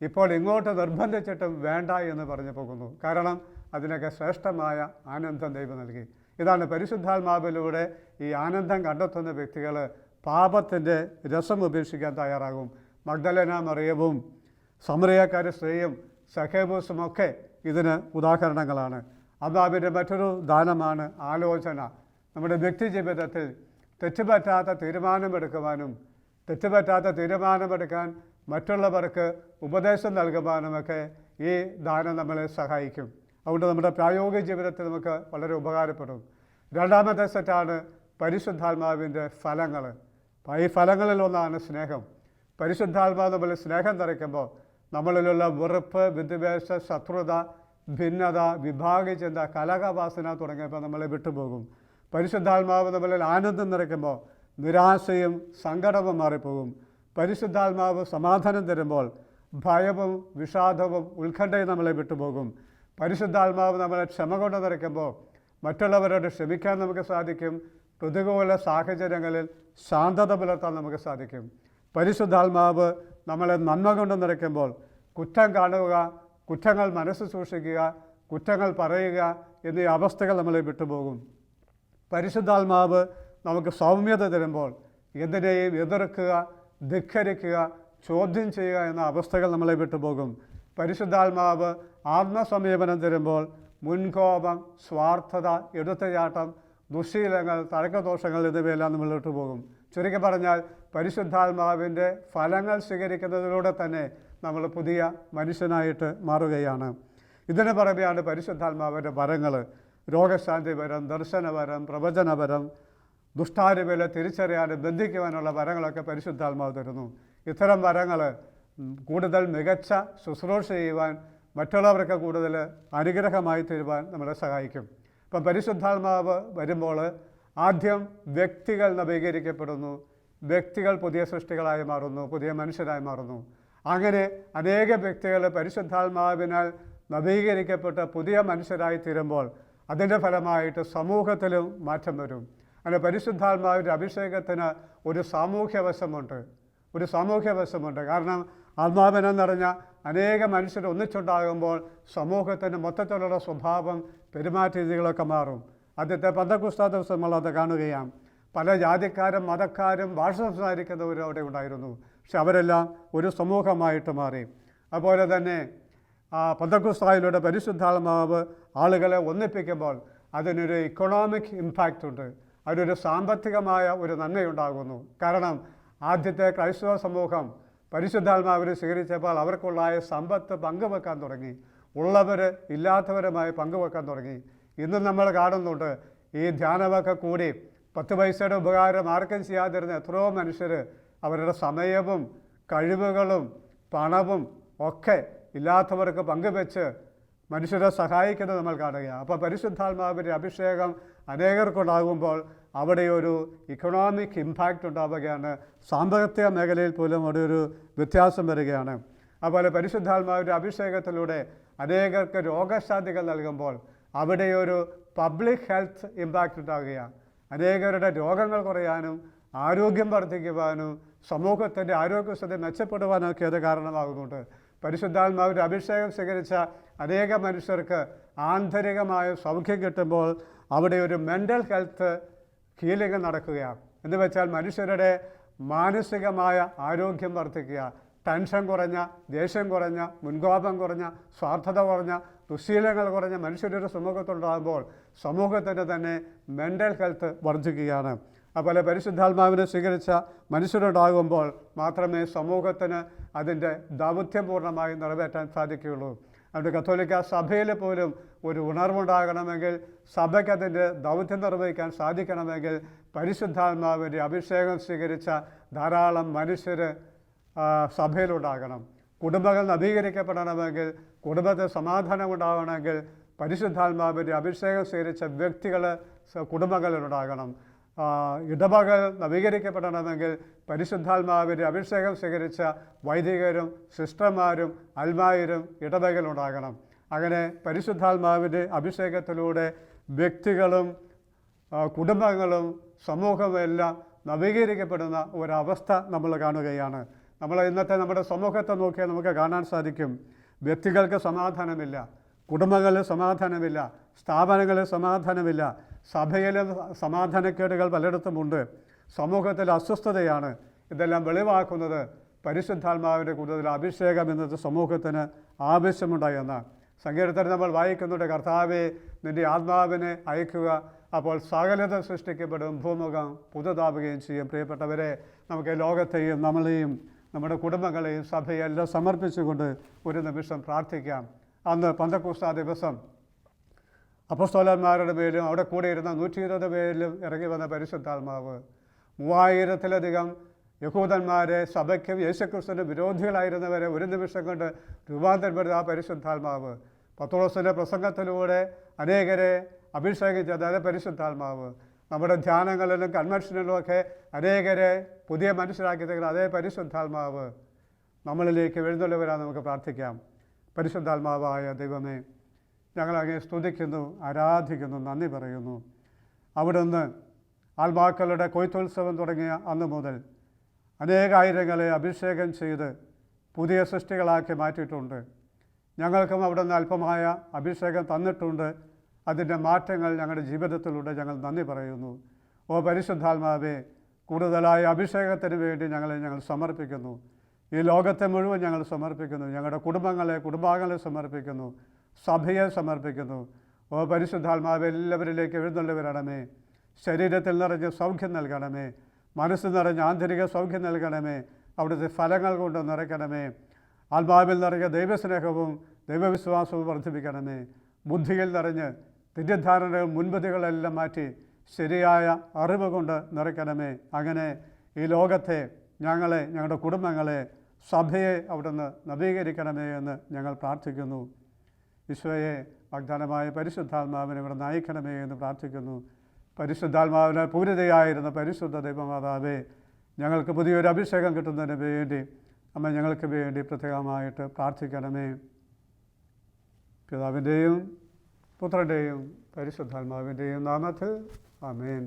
ഇപ്പോൾ ഇങ്ങോട്ട് നിർബന്ധിച്ചിട്ടും വേണ്ട എന്ന് പറഞ്ഞു പോകുന്നു. കാരണം അതിനൊക്കെ ശ്രേഷ്ഠമായ ആനന്ദം ദൈവം നൽകി. ഇതാണ് പരിശുദ്ധാത്മാവിലൂടെ ഈ ആനന്ദം കണ്ടെത്തുന്ന വ്യക്തികൾ പാപത്തിൻ്റെ രസം ഉപേക്ഷിക്കാൻ തയ്യാറാകും. മഗ്ദലേന മറിയവും സമറിയക്കാരി സ്ത്രീയും സഖേബൂസുമൊക്കെ ഇതിന് ഉദാഹരണങ്ങളാണ്. അതാവിൻ്റെ മറ്റൊരു ദാനമാണ് ആലോചന. നമ്മുടെ വ്യക്തി ജീവിതത്തിൽ തെറ്റുപറ്റാത്ത തീരുമാനമെടുക്കുവാനും തെറ്റുപറ്റാത്ത തീരുമാനമെടുക്കാൻ മറ്റുള്ളവർക്ക് ഉപദേശം നൽകുവാനുമൊക്കെ ഈ ദാനം നമ്മളെ സഹായിക്കും. അതുകൊണ്ട് നമ്മുടെ പ്രായോഗിക ജീവിതത്തിൽ നമുക്ക് വളരെ ഉപകാരപ്പെടും. രണ്ടാമത്തെ സെറ്റാണ് പരിശുദ്ധാത്മാവിൻ്റെ ഫലങ്ങൾ. ഈ ഫലങ്ങളിൽ ഒന്നാണ് സ്നേഹം. പരിശുദ്ധാത്മാവ് നമ്മൾ സ്നേഹം നിറയ്ക്കുമ്പോൾ നമ്മളിലുള്ള വെറുപ്പ്, വിദ്വേഷ, ശത്രുത, ഭിന്നത, വിഭാഗചിന്ത, കലഹവാസന തുടങ്ങിയപ്പോൾ നമ്മളെ വിട്ടുപോകും. പരിശുദ്ധാത്മാവ് നമ്മളിൽ ആനന്ദം നിറയ്ക്കുമ്പോൾ നിരാശയും സങ്കടവും മാറിപ്പോകും. പരിശുദ്ധാത്മാവ് സമാധാനം തരുമ്പോൾ ഭയവും വിഷാദവും ഉത്കണ്ഠയും നമ്മളെ വിട്ടുപോകും. പരിശുദ്ധാത്മാവ് നമ്മളെ ക്ഷമ കൊണ്ട് നിറയ്ക്കുമ്പോൾ മറ്റുള്ളവരോട് ക്ഷമിക്കാൻ നമുക്ക് സാധിക്കും. പ്രതികൂല സാഹചര്യങ്ങളിൽ ശാന്തത പുലർത്താൻ നമുക്ക് സാധിക്കും. പരിശുദ്ധാത്മാവ് നമ്മളെ നന്മ കൊണ്ട് നിറയ്ക്കുമ്പോൾ കുറ്റം കാണുക, കുറ്റങ്ങൾ മനസ്സ് സൂക്ഷിക്കുക, കുറ്റങ്ങൾ പറയുക എന്നീ അവസ്ഥകൾ നമ്മളെ വിട്ടുപോകും. പരിശുദ്ധാത്മാവ് നമുക്ക് സൗമ്യത തരുമ്പോൾ എന്തിനേയും എതിർക്കുക, ധിക്കരിക്കുക, ചോദ്യം ചെയ്യുക എന്ന അവസ്ഥകൾ നമ്മളെ വിട്ടുപോകും. പരിശുദ്ധാത്മാവ് ആത്മസംയമനം തരുമ്പോൾ മുൻകോപം, സ്വാർത്ഥത, എടുത്തുചാട്ടം, ദുശ്ശീലങ്ങൾ, തഴക്കദോഷങ്ങൾ എന്നിവയെല്ലാം നമ്മൾ വിട്ടുപോകും. ചുരുക്കി പറഞ്ഞാൽ പരിശുദ്ധാത്മാവിൻ്റെ ഫലങ്ങൾ സ്വീകരിക്കുന്നതിലൂടെ തന്നെ നമ്മൾ പുതിയ മനുഷ്യനായിട്ട് മാറുകയാണ്. ഇതിന് പുറമെയാണ് പരിശുദ്ധാത്മാവിൻ്റെ വരങ്ങൾ. രോഗശാന്തിപരം, ദർശനപരം, പ്രവചനപരം, ദുഷ്ടാരൂപികളെ തിരിച്ചറിയാനും ബന്ധിക്കുവാനുള്ള വരങ്ങളൊക്കെ പരിശുദ്ധാത്മാവ് തരുന്നു. ഇത്തരം വരങ്ങൾ കൂടുതൽ മികച്ച ശുശ്രൂഷ ചെയ്യുവാൻ, മറ്റുള്ളവർക്ക് കൂടുതൽ അനുഗ്രഹമായി തീരുവാൻ നമ്മളെ സഹായിക്കും. ഇപ്പം പരിശുദ്ധാത്മാവ് വരുമ്പോൾ ആദ്യം വ്യക്തികൾ നവീകരിക്കപ്പെടുന്നു, വ്യക്തികൾ പുതിയ സൃഷ്ടികളായി മാറുന്നു, പുതിയ മനുഷ്യരായി മാറുന്നു. അങ്ങനെ അനേക വ്യക്തികൾ പരിശുദ്ധാത്മാവിനാൽ നവീകരിക്കപ്പെട്ട് പുതിയ മനുഷ്യരായി തീരുമ്പോൾ അതിൻ്റെ ഫലമായിട്ട് സമൂഹത്തിലും മാറ്റം വരും. അങ്ങനെ പരിശുദ്ധാത്മാവിൻ്റെ അഭിഷേകത്തിന് ഒരു സാമൂഹ്യവശമുണ്ട്. കാരണം ആത്മാവിനെ നിറഞ്ഞ അനേക മനുഷ്യർ ഒന്നിച്ചുണ്ടാകുമ്പോൾ സമൂഹത്തിൻ്റെ മൊത്തത്തിലുള്ള സ്വഭാവം, പെരുമാറ്റ രീതികളൊക്കെ മാറും. ആദ്യത്തെ പെന്തക്കോസ്താ ദിവസം നമ്മളത് കാണുകയാണ്. പല ജാതിക്കാരും മതക്കാരും ഭാഷ സംസാരിക്കുന്നവരും അവിടെ ഉണ്ടായിരുന്നു. പക്ഷെ അവരെല്ലാം ഒരു സമൂഹമായിട്ട് മാറി. അതുപോലെ തന്നെ പെന്തക്കോസ്തായിലൂടെ പരിശുദ്ധാത്മാവ് ആളുകളെ ഒന്നിപ്പിക്കുമ്പോൾ അതിനൊരു ഇക്കണോമിക് ഇമ്പാക്റ്റ് ഉണ്ട്. അതിനൊരു സാമ്പത്തികമായ ഒരു നന്മയുണ്ടാകുന്നു. കാരണം ആദ്യത്തെ ക്രൈസ്തവ സമൂഹം പരിശുദ്ധാത്മാവിനെ സ്വീകരിച്ചപ്പോൾ അവർക്കുള്ളായ സമ്പത്ത് പങ്കുവെക്കാൻ തുടങ്ങി. ഉള്ളവർ ഇല്ലാത്തവരുമായി പങ്കുവെക്കാൻ തുടങ്ങി. ഇന്നും നമ്മൾ കാണുന്നുണ്ട് ഈ ധ്യാനമൊക്കെ കൂടി 10 പൈസയുടെ ഉപകാരം ആർക്കും ചെയ്യാതിരുന്ന എത്രയോ മനുഷ്യർ അവരുടെ സമയവും കഴിവുകളും പണവും ഒക്കെ ഇല്ലാത്തവർക്ക് പങ്കുവെച്ച് മനുഷ്യരെ സഹായിക്കുന്നത് നമ്മൾ കാണുകയാണ്. അപ്പോൾ പരിശുദ്ധാത്മാവിൻ്റെ അഭിഷേകം അനേകർക്കുണ്ടാകുമ്പോൾ അവിടെ ഒരു ഇക്കണോമിക് ഇമ്പാക്റ്റ് ഉണ്ടാവുകയാണ്. സാമ്പത്തിക മേഖലയിൽ പോലും അവിടെ ഒരു വ്യത്യാസം വരികയാണ്. അതുപോലെ പരിശുദ്ധാത്മാവിൻ്റെ അഭിഷേകത്തിലൂടെ അനേകർക്ക് രോഗശാന്തികൾ നൽകുമ്പോൾ അവിടെ ഒരു പബ്ലിക് ഹെൽത്ത് ഇമ്പാക്റ്റ് ഉണ്ടാവുകയാണ്. അനേകരുടെ രോഗങ്ങൾ കുറയാനും ആരോഗ്യം വർദ്ധിക്കുവാനും സമൂഹത്തിൻ്റെ ആരോഗ്യസ്ഥിതി മെച്ചപ്പെടുവാനൊക്കെ അത് കാരണമാകുന്നുണ്ട്. പരിശുദ്ധാത്മാവിൻ്റെ അഭിഷേകം സ്വീകരിച്ച അനേക മനുഷ്യർക്ക് ആന്തരികമായ സൗഖ്യം കിട്ടുമ്പോൾ അവിടെ ഒരു മെൻ്റൽ ഹെൽത്ത് ഹീലിംഗ് നടക്കുകയാണ്. എന്ന് വെച്ചാൽ മനുഷ്യരുടെ മാനസികമായ ആരോഗ്യം വർദ്ധിക്കുക, ടെൻഷൻ കുറഞ്ഞ, ദേഷ്യം കുറഞ്ഞ, മുൻകോപം കുറഞ്ഞ, സ്വാർത്ഥത കുറഞ്ഞ, ദുശ്ശീലങ്ങൾ കുറഞ്ഞ മനുഷ്യരൊരു സമൂഹത്തുണ്ടാകുമ്പോൾ സമൂഹത്തിൻ്റെ തന്നെ മെൻ്റൽ ഹെൽത്ത് വർദ്ധിക്കുകയാണ്. അതുപോലെ പരിശുദ്ധാത്മാവിനെ സ്വീകരിച്ച മനുഷ്യരുണ്ടാകുമ്പോൾ മാത്രമേ സമൂഹത്തിന് അതിൻ്റെ ദൗത്യം പൂർണ്ണമായി നിറവേറ്റാൻ സാധിക്കുകയുള്ളൂ. അതുകൊണ്ട് കത്തോലിക്ക സഭയിൽ പോലും ഒരു ഉണർവുണ്ടാകണമെങ്കിൽ, സഭയ്ക്ക് അതിൻ്റെ ദൗത്യം നിർവഹിക്കാൻ സാധിക്കണമെങ്കിൽ പരിശുദ്ധാത്മാവിൻ്റെ അഭിഷേകം സ്വീകരിച്ച ധാരാളം മനുഷ്യർ സഭയിലുണ്ടാകണം. കുടുംബങ്ങൾ നവീകരിക്കപ്പെടണമെങ്കിൽ, കുടുംബത്തിൽ സമാധാനം ഉണ്ടാകണമെങ്കിൽ പരിശുദ്ധാത്മാവിൻ്റെ അഭിഷേകം സ്വീകരിച്ച വ്യക്തികൾ കുടുംബങ്ങളിലുണ്ടാകണം. ഇടവകൾ നവീകരിക്കപ്പെടണമെങ്കിൽ പരിശുദ്ധാത്മാവിൻ്റെ അഭിഷേകം സ്വീകരിച്ച വൈദികരും സിസ്റ്റർമാരും അൽമായരും ഇടവകയിലുണ്ടാകണം. അങ്ങനെ പരിശുദ്ധാത്മാവിൻ്റെ അഭിഷേകത്തിലൂടെ വ്യക്തികളും കുടുംബങ്ങളും സമൂഹമെല്ലാം നവീകരിക്കപ്പെടുന്ന ഒരവസ്ഥ നമ്മൾ കാണുകയാണ്. നമ്മൾ ഇന്നത്തെ നമ്മുടെ സമൂഹത്തെ നോക്കിയാൽ നമുക്ക് കാണാൻ സാധിക്കും. വ്യക്തികൾക്ക് സമാധാനമില്ല, കുടുംബങ്ങളിൽ സമാധാനമില്ല, സ്ഥാപനങ്ങളിൽ സമാധാനമില്ല, സഭയിലെ സമാധാനക്കേടുകൾ പലയിടത്തുമുണ്ട്, സമൂഹത്തിൽ അസ്വസ്ഥതയാണ്. ഇതെല്ലാം വെളിവാക്കുന്നത് പരിശുദ്ധാത്മാവിൻ്റെ കൂടുതൽ അഭിഷേകം എന്നത് സമൂഹത്തിന് ആവശ്യമുണ്ടായെന്ന സങ്കീർത്തനം നമ്മൾ വായിക്കുന്നുണ്ട്. കർത്താവേ, നിൻ്റെ ആത്മാവിനെ അയക്കുക, അപ്പോൾ സകലത സൃഷ്ടിക്കപ്പെടും, ഭൂമുഖം പുതുതാവുകയും ചെയ്യും. പ്രിയപ്പെട്ടവരെ, നമുക്ക് ലോകത്തെയും നമ്മളെയും നമ്മുടെ കുടുംബങ്ങളെയും സഭയെല്ലാം സമർപ്പിച്ചുകൊണ്ട് ഒരു നിമിഷം പ്രാർത്ഥിക്കാം. അന്ന് പന്തക്കോസ്താ ദിവസം അപ്പോസ്തലന്മാരുടെ മേലും അവിടെ കൂടെയിരുന്ന 120 പേരിലും ഇറങ്ങി വന്ന പരിശുദ്ധാത്മാവ് 3000-ലധികം യഹൂദന്മാരെ, സഭയ്ക്കും യേശുക്രിസ്തുവിൻ്റെ വിരോധികളായിരുന്നവരെ ഒരു നിമിഷം കൊണ്ട് രൂപാന്തരപ്പെടുന്ന ആ പരിശുദ്ധാത്മാവ്, പത്രോസിൻ്റെ പ്രസംഗത്തിലൂടെ അനേകരെ അഭിഷേകിച്ചത് അതേ പരിശുദ്ധാത്മാവ്, നമ്മുടെ ധ്യാനങ്ങളിലും കൺവെൻഷനിലുമൊക്കെ അനേകരെ പുതിയ മനുഷ്യരാക്കി തരുന്ന അതേ പരിശുദ്ധാത്മാവ് നമ്മളിലേക്ക് എഴുന്നള്ളവരാൻ നമുക്ക് പ്രാർത്ഥിക്കാം. പരിശുദ്ധാത്മാവായ ദൈവമേ, ഞങ്ങളങ്ങേ സ്തുതിക്കുന്നു, ആരാധിക്കുന്നു, നന്ദി പറയുന്നു. അവിടുന്ന് ആത്മാക്കളുടെ കൊയ്ത്തുത്സവം തുടങ്ങിയ അന്ന് മുതൽ അനേകായിരങ്ങളെ അഭിഷേകം ചെയ്ത് പുതിയ സൃഷ്ടികളാക്കി മാറ്റിയിട്ടുണ്ട്. ഞങ്ങൾക്കും അവിടുന്ന് അല്പമായ അഭിഷേകം തന്നിട്ടുണ്ട്. അതിൻ്റെ മാറ്റങ്ങൾ ഞങ്ങളുടെ ജീവിതത്തിലൂടെ ഞങ്ങൾ നന്ദി പറയുന്നു. ഓ പരിശുദ്ധാത്മാവേ, കൂടുതലായ അഭിഷേകത്തിന് വേണ്ടി ഞങ്ങൾ സമർപ്പിക്കുന്നു. ഈ ലോകത്തെ മുഴുവൻ ഞങ്ങൾ സമർപ്പിക്കുന്നു. ഞങ്ങളുടെ കുടുംബാംഗങ്ങളെ സമർപ്പിക്കുന്നു, സഭയെ സമർപ്പിക്കുന്നു. ഓ പരിശുദ്ധാത്മാവേ, എല്ലാവരിലേക്ക് എഴുന്നള്ളവരണമേ. ശരീരത്തിൽ നിറഞ്ഞ് സൗഖ്യം നൽകണമേ, മനസ്സ് നിറഞ്ഞ് ആന്തരിക സൗഖ്യം നൽകണമേ. അവിടുത്തെ ഫലങ്ങൾ കൊണ്ട് നിറയ്ക്കണമേ. ആത്മാവിൽ നിറഞ്ഞ ദൈവസ്നേഹവും ദൈവവിശ്വാസവും വർദ്ധിപ്പിക്കണമേ. ബുദ്ധിയിൽ നിറഞ്ഞ് തെറ്റിദ്ധാരണകൾ മുൻപതികളെല്ലാം മാറ്റി ശരിയായ അറിവ് കൊണ്ട് നിറയ്ക്കണമേ. അങ്ങനെ ഈ ലോകത്തെ, ഞങ്ങളുടെ കുടുംബങ്ങളെ, സഭയെ അവിടുന്ന് നവീകരിക്കണമേ എന്ന് ഞങ്ങൾ പ്രാർത്ഥിക്കുന്നു. ഈശോയെ, വാഗ്ദാനമായ പരിശുദ്ധാത്മാവിനെ ഇവിടെ നയിക്കണമേ എന്ന് പ്രാർത്ഥിക്കുന്നു. പരിശുദ്ധാത്മാവിനാൽ പൂരിതയായിരുന്ന പരിശുദ്ധ ദൈവമാതാവേ, ഞങ്ങൾക്ക് പുതിയൊരു അഭിഷേകം കിട്ടുന്നതിന് വേണ്ടി അമ്മ ഞങ്ങൾക്ക് വേണ്ടി പ്രത്യേകമായിട്ട് പ്രാർത്ഥിക്കണമേ. പിതാവിൻ്റെയും പുത്രൻ്റെയും പരിശുദ്ധാത്മാവിൻ്റെയും നാമത്തിൽ ആമേൻ.